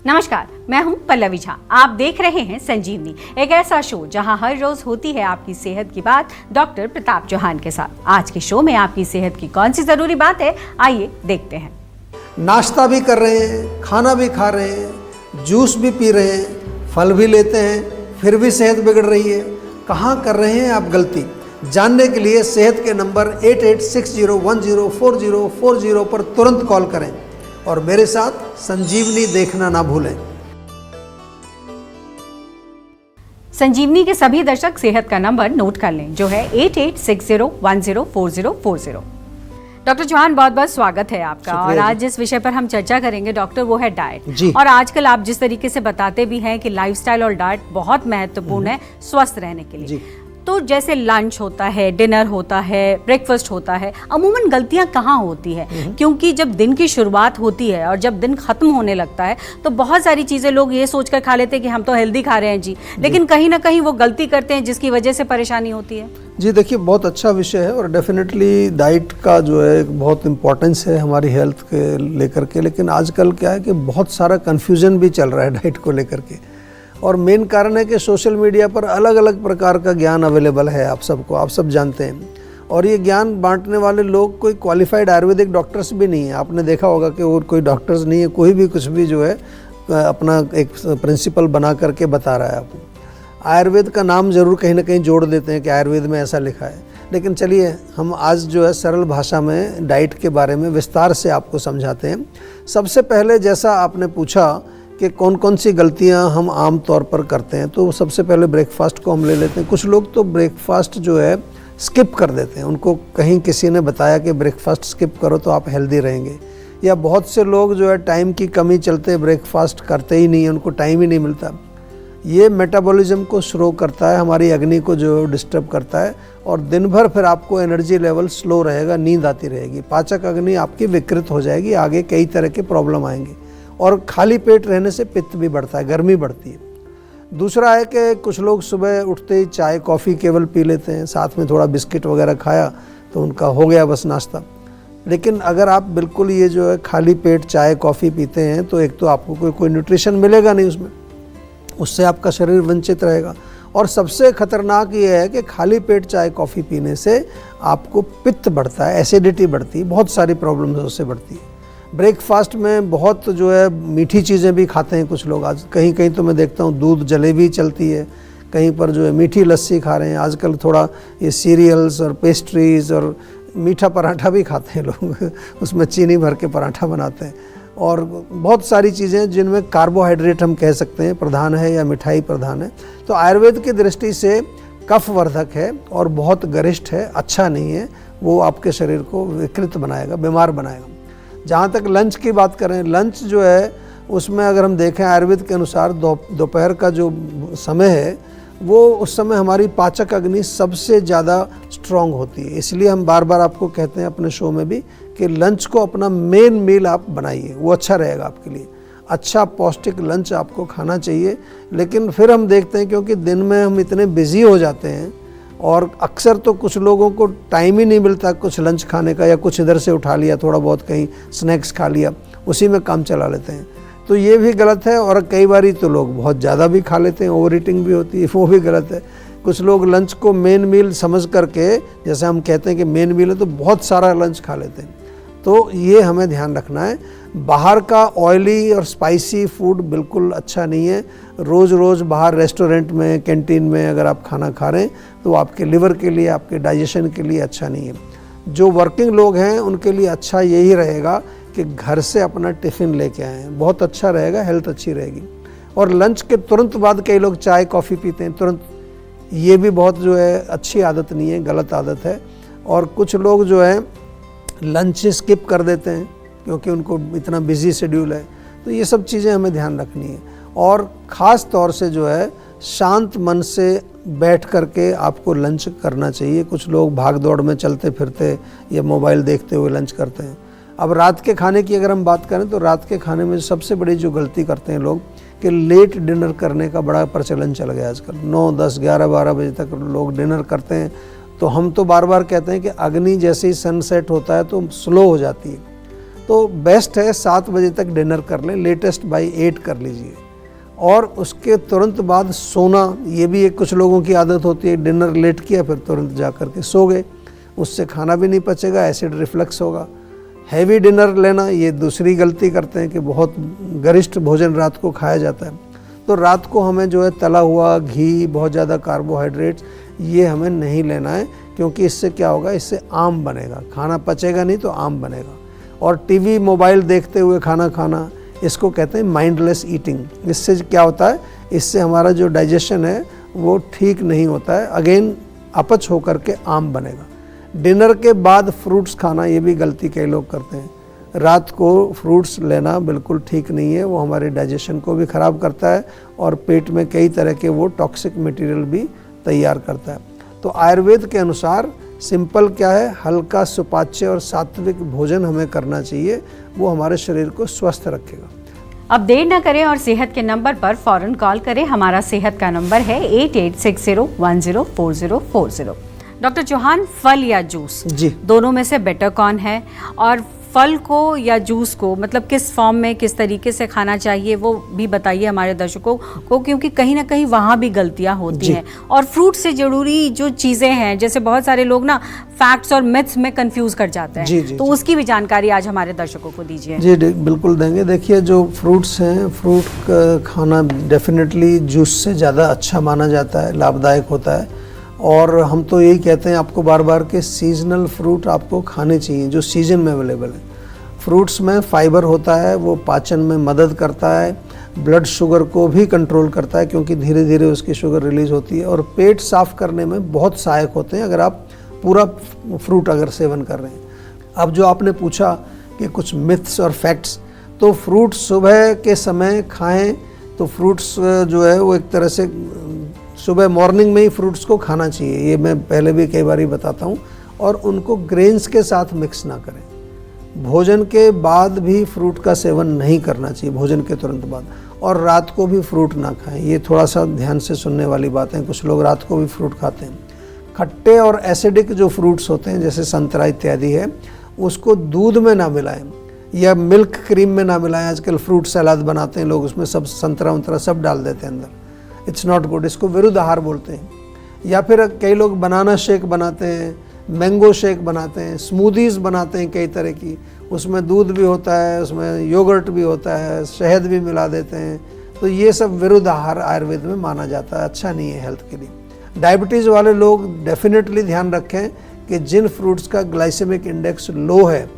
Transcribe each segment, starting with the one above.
नमस्कार, मैं हूं पल्लवी झा। आप देख रहे हैं संजीवनी, एक ऐसा शो जहां हर रोज होती है आपकी सेहत की बात डॉक्टर प्रताप चौहान के साथ। आज के शो में आपकी सेहत की कौन सी जरूरी बात है, आइए देखते हैं। नाश्ता भी कर रहे हैं, खाना भी खा रहे हैं, जूस भी पी रहे हैं, फल भी लेते हैं, फिर भी सेहत बिगड़ रही है। कहाँ कर रहे हैं आप गलती? जानने के लिए सेहत के नंबर 8860104040 पर तुरंत कॉल करें और मेरे साथ संजीवनी देखना ना भूलें। संजीवनी के सभी दर्शक सेहत का नंबर नोट कर लें, जो है 8860104040। डॉक्टर चौहान, बहुत बहुत स्वागत है आपका। और आज जिस विषय पर हम चर्चा करेंगे डॉक्टर, वो है डाइट। और आजकल आप जिस तरीके से बताते भी हैं कि लाइफस्टाइल और डाइट बहुत महत्वपूर्ण है स्वस्थ रहने के लिए। तो जैसे लंच होता है, डिनर होता है, ब्रेकफास्ट होता है, अमूमन गलतियां कहाँ होती है? क्योंकि जब दिन की शुरुआत होती है और जब दिन खत्म होने लगता है तो बहुत सारी चीजें लोग ये सोचकर खा लेते हैं कि हम तो हेल्दी खा रहे हैं जी, लेकिन कहीं ना कहीं वो गलती करते हैं जिसकी वजह से परेशानी होती है। जी देखिए, बहुत अच्छा विषय है और डेफिनेटली डाइट का जो है बहुत इम्पोर्टेंस है हमारी हेल्थ के लेकर के। लेकिन आजकल क्या है कि बहुत सारा कन्फ्यूजन भी चल रहा है डाइट को लेकर के, और मेन कारण है कि सोशल मीडिया पर अलग अलग प्रकार का ज्ञान अवेलेबल है आप सबको, आप सब जानते हैं। और ये ज्ञान बांटने वाले लोग कोई क्वालिफाइड आयुर्वेदिक डॉक्टर्स भी नहीं है। आपने देखा होगा कि और कोई डॉक्टर्स नहीं है, कोई भी कुछ भी जो है अपना एक प्रिंसिपल बना करके बता रहा है आपको। आयुर्वेद का नाम ज़रूर कहीं ना कहीं जोड़ देते हैं कि आयुर्वेद में ऐसा लिखा है। लेकिन चलिए, हम आज जो है सरल भाषा में डाइट के बारे में विस्तार से आपको समझाते हैं। सबसे पहले, जैसा आपने पूछा कि कौन कौन सी गलतियां हम आम तौर पर करते हैं, तो सबसे पहले ब्रेकफास्ट को हम ले लेते हैं। कुछ लोग तो ब्रेकफास्ट जो है स्किप कर देते हैं। उनको कहीं किसी ने बताया कि ब्रेकफास्ट स्किप करो तो आप हेल्दी रहेंगे, या बहुत से लोग जो है टाइम की कमी चलते ब्रेकफास्ट करते ही नहीं है, उनको टाइम ही नहीं मिलता। ये मेटाबॉलिज्म को स्लो करता है, हमारी अग्नि को जो डिस्टर्ब करता है, और दिन भर फिर आपको एनर्जी लेवल स्लो रहेगा, नींद आती रहेगी, पाचक अग्नि आपकी विकृत हो जाएगी, आगे कई तरह के प्रॉब्लम आएंगे। और खाली पेट रहने से पित्त भी बढ़ता है, गर्मी बढ़ती है। दूसरा है कि कुछ लोग सुबह उठते ही चाय कॉफ़ी केवल पी लेते हैं, साथ में थोड़ा बिस्किट वगैरह खाया तो उनका हो गया बस नाश्ता। लेकिन अगर आप बिल्कुल ये जो है खाली पेट चाय कॉफ़ी पीते हैं तो एक तो आपको कोई न्यूट्रिशन मिलेगा नहीं उसमें, उससे आपका शरीर वंचित रहेगा। और सबसे खतरनाक ये है कि खाली पेट चाय कॉफ़ी पीने से आपको पित्त बढ़ता है, एसिडिटी बढ़ती है, बहुत सारी प्रॉब्लम्स उससे बढ़ती है। ब्रेकफास्ट में बहुत जो है मीठी चीज़ें भी खाते हैं कुछ लोग। आज कहीं कहीं तो मैं देखता हूँ दूध जलेबी चलती है, कहीं पर जो है मीठी लस्सी खा रहे हैं। आजकल थोड़ा ये सीरियल्स और पेस्ट्रीज़ और मीठा पराठा भी खाते हैं लोग उसमें चीनी भर के पराठा बनाते हैं, और बहुत सारी चीज़ें जिनमें कार्बोहाइड्रेट हम कह सकते हैं प्रधान है या मिठाई प्रधान है। तो आयुर्वेद की दृष्टि से कफवर्धक है और बहुत गरिष्ठ है, अच्छा नहीं है, वो आपके शरीर को विकृत बनाएगा, बीमार बनाएगा। जहाँ तक लंच की बात करें, लंच जो है उसमें अगर हम देखें आयुर्वेद के अनुसार दोपहर का जो समय है वो उस समय हमारी पाचक अग्नि सबसे ज़्यादा स्ट्रॉन्ग होती है। इसलिए हम बार बार आपको कहते हैं अपने शो में भी कि लंच को अपना मेन मील आप बनाइए, वो अच्छा रहेगा आपके लिए। अच्छा पौष्टिक लंच आपको खाना चाहिए। लेकिन फिर हम देखते हैं क्योंकि दिन में हम इतने बिजी हो जाते हैं और अक्सर तो कुछ लोगों को टाइम ही नहीं मिलता कुछ लंच खाने का, या कुछ इधर से उठा लिया, थोड़ा बहुत कहीं स्नैक्स खा लिया, उसी में काम चला लेते हैं, तो ये भी गलत है। और कई बारी तो लोग बहुत ज़्यादा भी खा लेते हैं, ओवर ईटिंग भी होती है, वो भी गलत है। कुछ लोग लंच को मेन मील समझ करके, जैसे हम कहते हैं कि मेन मील है, तो बहुत सारा लंच खा लेते हैं। तो ये हमें ध्यान रखना है। बाहर का ऑयली और स्पाइसी फूड बिल्कुल अच्छा नहीं है। रोज़ रोज़ बाहर रेस्टोरेंट में, कैंटीन में अगर आप खाना खा रहे हैं तो आपके लिवर के लिए, आपके डाइजेशन के लिए अच्छा नहीं है। जो वर्किंग लोग हैं उनके लिए अच्छा यही रहेगा कि घर से अपना टिफ़िन लेके आएँ, बहुत अच्छा रहेगा, हेल्थ अच्छी रहेगी। और लंच के तुरंत बाद कई लोग चाय कॉफ़ी पीते हैं तुरंत, ये भी बहुत जो है अच्छी आदत नहीं है, गलत आदत है। और कुछ लोग जो है लंच स्किप कर देते हैं क्योंकि उनको इतना बिजी शेड्यूल है। तो ये सब चीज़ें हमें ध्यान रखनी है। और ख़ास तौर से जो है शांत मन से बैठ करके आपको लंच करना चाहिए। कुछ लोग भाग दौड़ में चलते फिरते या मोबाइल देखते हुए लंच करते हैं। अब रात के खाने की अगर हम बात करें तो रात के खाने में सबसे बड़ी जो गलती करते हैं लोग कि लेट डिनर करने का बड़ा प्रचलन चल गया आजकल। 9, 10, 11, 12 बजे तक लोग डिनर करते हैं। तो हम तो बार बार कहते हैं कि अग्नि जैसे ही सनसेट होता है तो स्लो हो जाती है। तो बेस्ट है 7 बजे तक डिनर कर लें, लेटेस्ट बाई 8 कर लीजिए। और उसके तुरंत बाद सोना, ये भी एक कुछ लोगों की आदत होती है, डिनर लेट किया फिर तुरंत जा कर के सो गए, उससे खाना भी नहीं पचेगा, एसिड रिफ्लक्स होगा। हैवी डिनर लेना, ये दूसरी गलती करते हैं कि बहुत गरिष्ठ भोजन रात को खाया जाता है। तो रात को हमें जो है तला हुआ, घी, बहुत ज़्यादा कार्बोहाइड्रेट्स, ये हमें नहीं लेना है, क्योंकि इससे क्या होगा, इससे आम बनेगा, खाना पचेगा नहीं तो आम बनेगा। और टीवी मोबाइल देखते हुए खाना खाना, इसको कहते हैं माइंडलेस ईटिंग। इससे क्या होता है, इससे हमारा जो डाइजेशन है वो ठीक नहीं होता है, अगेन अपच होकर के आम बनेगा। डिनर के बाद फ्रूट्स खाना, ये भी गलती कई लोग करते हैं। रात को फ्रूट्स लेना बिल्कुल ठीक नहीं है, वो हमारे डाइजेशन को भी ख़राब करता है और पेट में कई तरह के वो टॉक्सिक मटेरियल भी तैयार करता है। तो आयुर्वेद के अनुसार सिंपल क्या है, हल्का सुपाच्य और सात्विक भोजन हमें करना चाहिए, वो हमारे शरीर को स्वस्थ रखेगा। अब देर न करें और सेहत के नंबर पर फौरन कॉल करें। हमारा सेहत का नंबर है 8860104040। डॉक्टर चौहान, फल या जूस जी, दोनों में से बेटर कौन है? और फल को या जूस को मतलब किस फॉर्म में, किस तरीके से खाना चाहिए, वो भी बताइए हमारे दर्शकों को, क्योंकि कहीं ना कहीं वहाँ भी गलतियाँ होती हैं। और फ्रूट से जरूरी जो चीज़ें हैं, जैसे बहुत सारे लोग ना फैक्ट्स और मिथ्स में कंफ्यूज कर जाते हैं, तो उसकी भी जानकारी आज हमारे दर्शकों को दीजिए। जी बिल्कुल देंगे। देखिए, जो फ्रूट्स हैं, फ्रूट खाना डेफिनेटली जूस से ज़्यादा अच्छा माना जाता है, लाभदायक होता है। और हम तो यही कहते हैं आपको बार बार के सीजनल फ्रूट आपको खाने चाहिए जो सीजन में अवेलेबल है। फ्रूट्स में फाइबर होता है, वो पाचन में मदद करता है, ब्लड शुगर को भी कंट्रोल करता है, क्योंकि धीरे धीरे उसकी शुगर रिलीज होती है, और पेट साफ करने में बहुत सहायक होते हैं अगर आप पूरा फ्रूट अगर सेवन कर रहे हैं। अब जो आपने पूछा कि कुछ मिथ्स और फैक्ट्स, तो फ्रूट सुबह के समय खाएं तो फ्रूट्स जो है वो एक तरह से सुबह मॉर्निंग में ही फ्रूट्स को खाना चाहिए, ये मैं पहले भी कई बार बताता हूँ। और उनको ग्रेन्स के साथ मिक्स ना करें। भोजन के बाद भी फ्रूट का सेवन नहीं करना चाहिए, भोजन के तुरंत बाद। और रात को भी फ्रूट ना खाएं, ये थोड़ा सा ध्यान से सुनने वाली बात है। कुछ लोग रात को भी फ्रूट खाते हैं। खट्टे और एसिडिक जो फ्रूट्स होते हैं जैसे संतरा इत्यादि है, उसको दूध में ना मिलाएं या मिल्क क्रीम में ना मिलाएं। आजकल फ्रूट सलाद बनाते हैं लोग, उसमें सब संतरा उंतरा सब डाल देते हैं अंदर, इट्स नॉट गुड, इसको विरुद्ध आहार बोलते हैं। या फिर कई लोग बनाना शेक बनाते हैं, मैंगो शेक बनाते हैं, स्मूदीज़ बनाते हैं कई तरह की, उसमें दूध भी होता है, उसमें योगर्ट भी होता है, शहद भी मिला देते हैं। तो ये सब विरुद्ध आहार आयुर्वेद में माना जाता है, अच्छा नहीं है हेल्थ के लिए। डायबिटीज़ वाले लोग डेफिनेटली ध्यान रखें कि जिन फ्रूट्स का ग्लाइसेमिक इंडेक्स लो है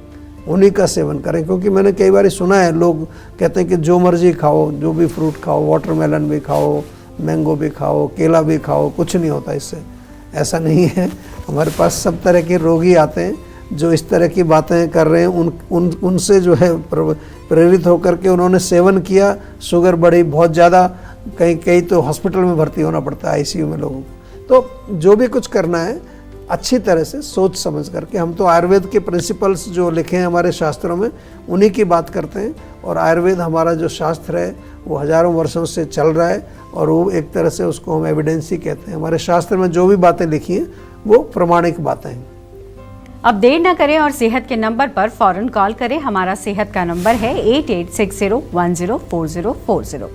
उन्हीं का सेवन करें, क्योंकि मैंने कई बार सुना है लोग कहते हैं कि जो मर्जी खाओ, जो भी फ्रूट खाओ, वाटरमेलन भी खाओ, मैंगो भी खाओ, केला भी खाओ, कुछ नहीं होता इससे। ऐसा नहीं है, हमारे पास सब तरह के रोगी आते हैं जो इस तरह की बातें कर रहे हैं, उनसे जो है प्रेरित होकर के उन्होंने सेवन किया, शुगर बढ़ी बहुत ज़्यादा, कहीं तो हॉस्पिटल में भर्ती होना पड़ता है, आईसीयू में लोगों को। तो जो भी कुछ करना है अच्छी तरह से सोच समझ करके, हम तो आयुर्वेद के प्रिंसिपल्स जो लिखे हैं हमारे शास्त्रों में उन्हीं की बात करते हैं। और आयुर्वेद हमारा जो शास्त्र है वो हजारों वर्षों से चल रहा है, और वो एक तरह से उसको हम एविडेंस ही कहते हैं। हमारे शास्त्र में जो भी बातें लिखी हैं वो प्रमाणिक बातें हैं। अब देर न करें और सेहत के नंबर पर फौरन कॉल करें। हमारा सेहत का नंबर है 8860104040।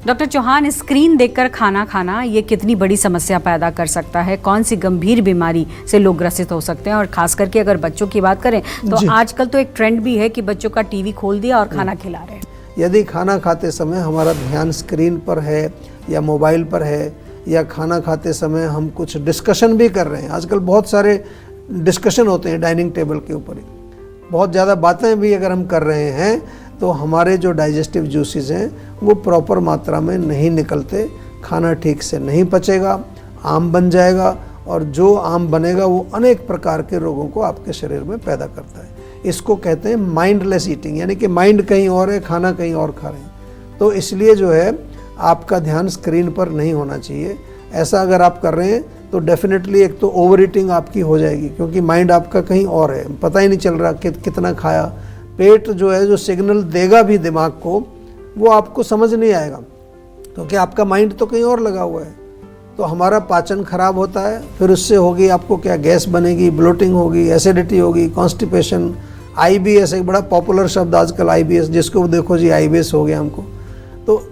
डॉक्टर चौहान, स्क्रीन देखकर खाना खाना ये कितनी बड़ी समस्या पैदा कर सकता है? कौन सी गंभीर बीमारी से लोग ग्रसित हो सकते हैं? और खास करके अगर बच्चों की बात करें तो आजकल तो एक ट्रेंड भी है कि बच्चों का टीवी खोल दिया और खाना खिला रहे हैं। यदि खाना खाते समय हमारा ध्यान स्क्रीन पर है या मोबाइल पर है, या खाना खाते समय हम कुछ डिस्कशन भी कर रहे हैं, आजकल बहुत सारे डिस्कशन होते हैं डाइनिंग टेबल के ऊपर ही, बहुत ज़्यादा बातें भी अगर हम कर रहे हैं, तो हमारे जो डाइजेस्टिव जूसेस हैं वो प्रॉपर मात्रा में नहीं निकलते, खाना ठीक से नहीं पचेगा, आम बन जाएगा, और जो आम बनेगा वो अनेक प्रकार के रोगों को आपके शरीर में पैदा करता है। इसको कहते हैं माइंडलेस ईटिंग, यानी कि माइंड कहीं और है, खाना कहीं और खा रहे हैं। तो इसलिए जो है आपका ध्यान स्क्रीन पर नहीं होना चाहिए। ऐसा अगर आप कर रहे हैं तो डेफिनेटली एक तो ओवर ईटिंग आपकी हो जाएगी, क्योंकि माइंड आपका कहीं और है, पता ही नहीं चल रहा कि कितना खाया। पेट जो है जो सिग्नल देगा भी दिमाग को, वो आपको समझ नहीं आएगा, क्योंकि आपका माइंड तो कहीं और लगा हुआ है। तो हमारा पाचन खराब होता है, फिर उससे होगी आपको क्या, गैस बनेगी, ब्लोटिंग होगी, एसिडिटी होगी, कॉन्स्टिपेशन, IBS एक बड़ा पॉपुलर शब्द आजकल, IBS, जिसको देखो जी IBS हो गया हमको। तो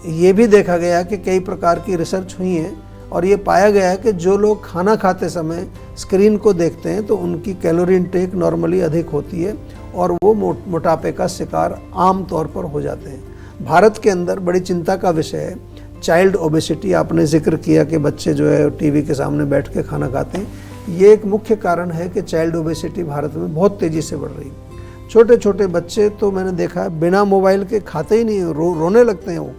ये भी देखा गया कि कई प्रकार की रिसर्च हुई है और ये पाया गया है कि जो लोग खाना खाते समय स्क्रीन को देखते हैं तो उनकी कैलोरी इंटेक नॉर्मली अधिक होती है और वो मोटापे का शिकार आम तौर पर हो जाते हैं। भारत के अंदर बड़ी चिंता का विषय है चाइल्ड ओबेसिटी। आपने जिक्र किया कि बच्चे जो है टीवी के सामने बैठ के खाना खाते हैं। ये एक मुख्य कारण है कि चाइल्ड ओबेसिटी भारत में बहुत तेज़ी से बढ़ रही है। छोटे छोटे बच्चे तो मैंने देखा है बिना मोबाइल के खाते ही नहीं, रोने लगते हैं वो।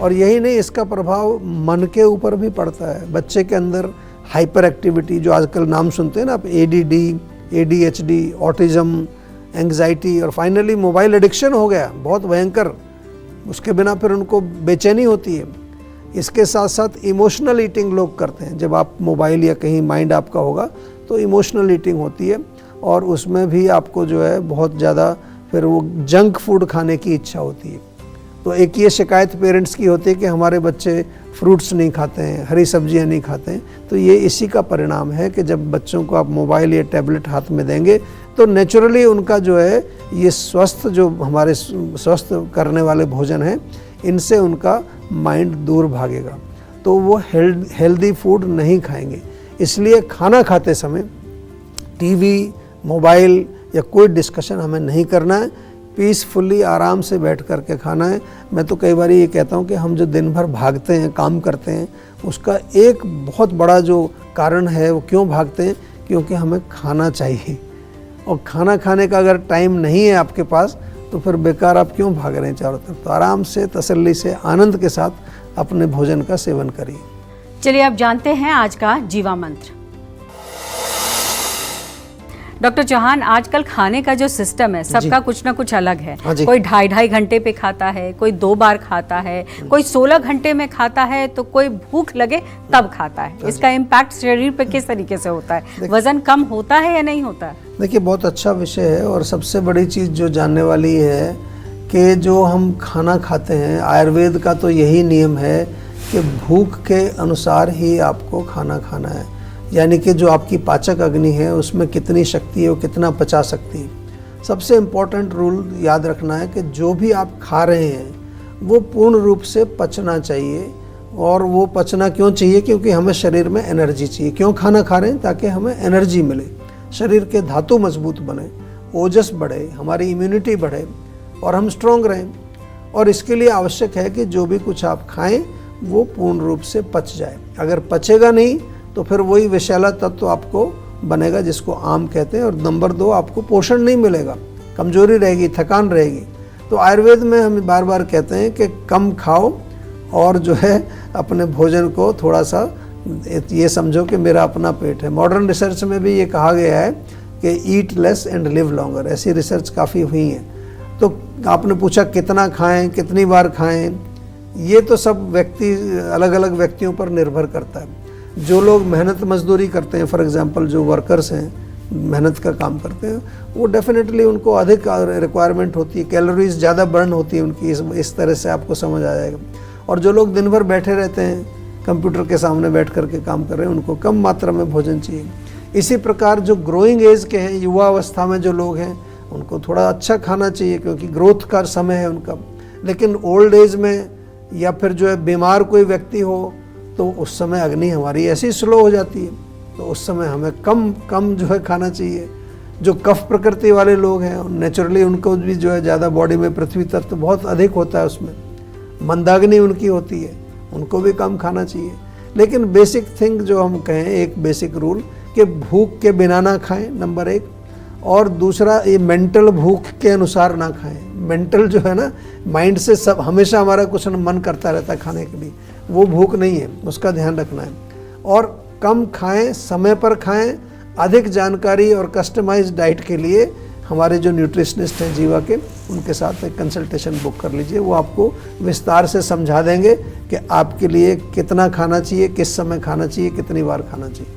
और यही नहीं, इसका प्रभाव मन के ऊपर भी पड़ता है। बच्चे के अंदर हाइपर एक्टिविटी, जो आजकल नाम सुनते हैं ना आप, ADD, ADHD, ऑटिज्म, एंग्जाइटी, और फाइनली मोबाइल एडिक्शन हो गया बहुत भयंकर। उसके बिना फिर उनको बेचैनी होती है। इसके साथ साथ इमोशनल ईटिंग लोग करते हैं। जब आप मोबाइल या कहीं माइंड आपका होगा तो इमोशनल ईटिंग होती है और उसमें भी आपको जो है बहुत ज़्यादा फिर वो जंक फूड खाने की इच्छा होती है। तो एक ये शिकायत पेरेंट्स की होती है कि हमारे बच्चे फ्रूट्स नहीं खाते हैं, हरी सब्जियां नहीं खाते हैं। तो ये इसी का परिणाम है कि जब बच्चों को आप मोबाइल या टैबलेट हाथ में देंगे तो नेचुरली उनका जो है ये स्वस्थ, जो हमारे स्वस्थ करने वाले भोजन हैं, इनसे उनका माइंड दूर भागेगा, तो वो हेल्दी फूड नहीं खाएंगे। इसलिए खाना खाते समय टीवी, मोबाइल या कोई डिस्कशन हमें नहीं करना है। पीसफुली आराम से बैठ कर के खाना है। मैं तो कई बार ये कहता हूँ कि हम जो दिन भर भागते हैं, काम करते हैं, उसका एक बहुत बड़ा जो कारण है वो क्यों भागते हैं, क्योंकि हमें खाना चाहिए। और खाना खाने का अगर टाइम नहीं है आपके पास तो फिर बेकार आप क्यों भाग रहे हैं चारों तरफ। तो आराम से, तसल्ली से, आनंद के साथ अपने भोजन का सेवन करिए। चलिए अब जानते हैं आज का जीवा मंत्र। डॉक्टर चौहान, आजकल खाने का जो सिस्टम है सबका कुछ ना कुछ अलग है। कोई 2.5 घंटे पे खाता है, कोई 2 बार खाता है, कोई 16 घंटे में खाता है, तो कोई भूख लगे तब खाता है। इसका इम्पैक्ट शरीर पे किस तरीके से होता है? वजन कम होता है या नहीं होता है? देखिए, बहुत अच्छा विषय है और सबसे बड़ी चीज़ जो जानने वाली है कि जो हम खाना खाते हैं, आयुर्वेद का तो यही नियम है कि भूख के अनुसार ही आपको खाना खाना है। यानी कि जो आपकी पाचक अग्नि है उसमें कितनी शक्ति है, वो कितना पचा सकती है। सबसे इम्पॉर्टेंट रूल याद रखना है कि जो भी आप खा रहे हैं वो पूर्ण रूप से पचना चाहिए। और वो पचना क्यों चाहिए? क्योंकि हमें शरीर में एनर्जी चाहिए। क्यों खाना खा रहे हैं? ताकि हमें एनर्जी मिले, शरीर के धातु मजबूत बने, ओजस बढ़े, हमारी इम्यूनिटी बढ़े और हम स्ट्रॉन्ग रहें। और इसके लिए आवश्यक है कि जो भी कुछ आप खाएं वो पूर्ण रूप से पच जाए। अगर पचेगा नहीं तो फिर वही विषैला तत्व आपको बनेगा, जिसको आम कहते हैं। और नंबर 2, आपको पोषण नहीं मिलेगा, कमजोरी रहेगी, थकान रहेगी। तो आयुर्वेद में हम बार बार कहते हैं कि कम खाओ और जो है अपने भोजन को थोड़ा सा ये समझो कि मेरा अपना पेट है। मॉडर्न रिसर्च में भी ये कहा गया है कि eat less and live longer. ऐसी रिसर्च काफ़ी हुई हैं। तो आपने पूछा कितना खाएं, कितनी बार खाएं, ये तो सब व्यक्ति, अलग अलग व्यक्तियों पर निर्भर करता है। जो लोग मेहनत मजदूरी करते हैं, फॉर एग्जांपल जो वर्कर्स हैं, मेहनत का काम करते हैं, वो डेफिनेटली उनको अधिक रिक्वायरमेंट होती है, कैलोरीज ज़्यादा बर्न होती है उनकी। इस तरह से आपको समझ आ जाएगा। और जो लोग दिन भर बैठे रहते हैं, कंप्यूटर के सामने बैठ कर के काम कर रहे हैं, उनको कम मात्रा में भोजन चाहिए। इसी प्रकार जो ग्रोइंग एज के हैं, युवा अवस्था में जो लोग हैं, उनको थोड़ा अच्छा खाना चाहिए क्योंकि ग्रोथ का समय है उनका। लेकिन ओल्ड एज में या फिर जो है बीमार कोई व्यक्ति हो तो उस समय अग्नि हमारी ऐसी स्लो हो जाती है, तो उस समय हमें कम जो है खाना चाहिए। जो कफ प्रकृति वाले लोग हैं नेचुरली उनको भी जो है ज़्यादा बॉडी में पृथ्वी तत्व बहुत अधिक होता है, उसमें मंदाग्नि उनकी होती है, उनको भी कम खाना चाहिए। लेकिन बेसिक थिंग जो हम कहें, एक बेसिक रूल कि भूख के बिना ना खाएं, नंबर 1। और दूसरा, ये मेंटल भूख के अनुसार ना खाएं। मेंटल जो है ना, माइंड से सब हमेशा हमारा कुछ मन करता रहता है खाने के लिए, वो भूख नहीं है, उसका ध्यान रखना है। और कम खाएं, समय पर खाएं। अधिक जानकारी और कस्टमाइज्ड डाइट के लिए हमारे जो न्यूट्रिशनिस्ट हैं जीवा के, उनके साथ एक कंसल्टेशन बुक कर लीजिए। वो आपको विस्तार से समझा देंगे कि आपके लिए कितना खाना चाहिए, किस समय खाना चाहिए, कितनी बार खाना चाहिए।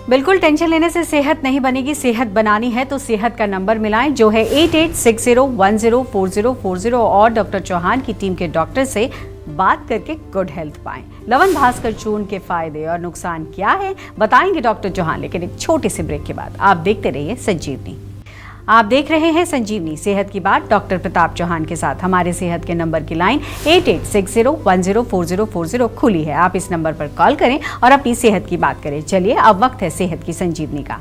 बिल्कुल टेंशन लेने से सेहत नहीं बनेगी। सेहत बनानी है तो सेहत का नंबर मिलाएं, जो है 8860104040 और डॉक्टर चौहान की टीम के डॉक्टर से बात करके गुड हेल्थ पाएं। लवण भास्कर चूर्ण के फायदे और नुकसान क्या है बताएंगे डॉक्टर चौहान, लेकिन एक छोटे से ब्रेक के बाद। आप देखते रहिए संजीवनी। आप देख रहे हैं संजीवनी सेहत की बात डॉक्टर प्रताप चौहान के साथ। हमारे सेहत के नंबर की लाइन 8860104040 खुली है। आप इस नंबर पर कॉल करें और अपनी सेहत की बात करें। चलिए अब वक्त है सेहत की संजीवनी का।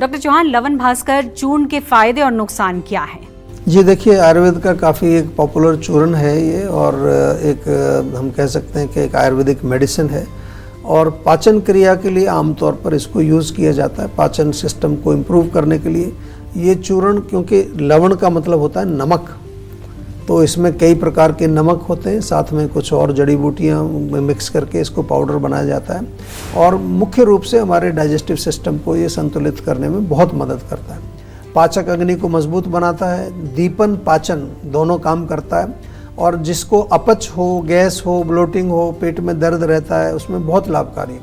डॉक्टर चौहान, लवन भास्कर चूर्ण के फायदे और नुकसान क्या है? जी देखिए, आयुर्वेद का काफ़ी एक पॉपुलर चूर्ण है ये, और एक हम कह सकते हैं कि एक आयुर्वेदिक मेडिसिन है, और पाचन क्रिया के लिए आमतौर पर इसको यूज़ किया जाता है, पाचन सिस्टम को इम्प्रूव करने के लिए ये चूर्ण। क्योंकि लवण का मतलब होता है नमक, तो इसमें कई प्रकार के नमक होते हैं, साथ में कुछ और जड़ी बूटियाँ मिक्स करके इसको पाउडर बनाया जाता है, और मुख्य रूप से हमारे डाइजेस्टिव सिस्टम को ये संतुलित करने में बहुत मदद करता है। पाचक अग्नि को मजबूत बनाता है, दीपन पाचन दोनों काम करता है, और जिसको अपच हो, गैस हो, ब्लोटिंग हो, पेट में दर्द रहता है, उसमें बहुत लाभकारी है।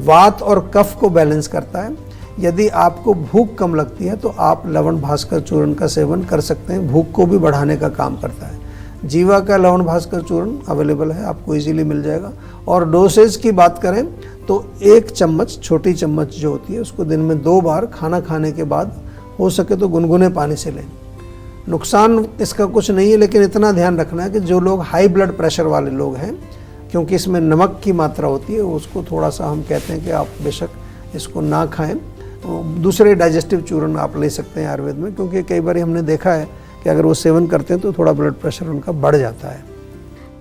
वात और कफ को बैलेंस करता है। यदि आपको भूख कम लगती है तो आप लवण भास्कर चूर्ण का सेवन कर सकते हैं, भूख को भी बढ़ाने का काम करता है। जीवा का लवण भास्कर चूर्ण अवेलेबल है, आपको इजीली मिल जाएगा। और डोसेज की बात करें तो 1 चम्मच, छोटी चम्मच जो होती है, उसको दिन में 2 बार खाना खाने के बाद हो सके तो गुनगुने पानी से लें। नुकसान इसका कुछ नहीं है, लेकिन इतना ध्यान रखना है कि जो लोग हाई ब्लड प्रेशर वाले लोग हैं, क्योंकि इसमें नमक की मात्रा होती है, उसको थोड़ा सा हम कहते हैं कि आप बेशक इसको ना खाएं। दूसरे डाइजेस्टिव चूर्ण आप ले सकते हैं आयुर्वेद में, क्योंकि कई बार हमने देखा है कि अगर वो सेवन करते हैं तो थोड़ा ब्लड प्रेशर उनका बढ़ जाता है।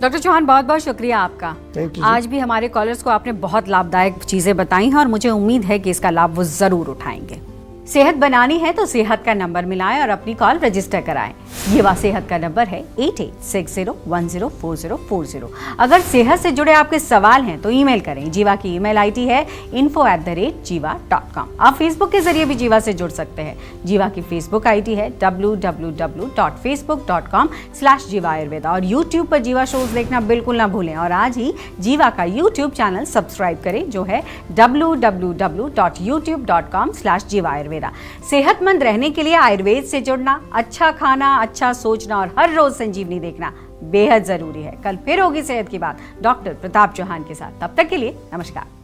डॉक्टर चौहान, बहुत बहुत शुक्रिया आपका। आज भी हमारे कॉलर्स को आपने बहुत लाभदायक चीज़ें बताई हैं और मुझे उम्मीद है कि इसका लाभ वो ज़रूर उठाएंगे। सेहत बनानी है तो सेहत का नंबर मिलाएं और अपनी कॉल रजिस्टर कराएं। जीवा सेहत का नंबर है 8860104040। अगर सेहत से जुड़े आपके सवाल हैं तो ईमेल करें। जीवा की ईमेल आईडी है info@jiva.com। आप फेसबुक के जरिए भी जीवा से जुड़ सकते हैं। जीवा की फेसबुक आईडी है www.facebook.com/jiva ayurveda, और यूट्यूब पर जीवा शोज देखना बिल्कुल ना भूलें। और आज ही जीवा का यूट्यूब चैनल सब्सक्राइब करें, जो है www.youtube.com/jiva ayurveda। सेहतमंद रहने के लिए आयुर्वेद से जुड़ना, अच्छा खाना, अच्छा सोचना और हर रोज संजीवनी देखना बेहद जरूरी है। कल फिर होगी सेहत की बात डॉक्टर प्रताप चौहान के साथ। तब तक के लिए नमस्कार।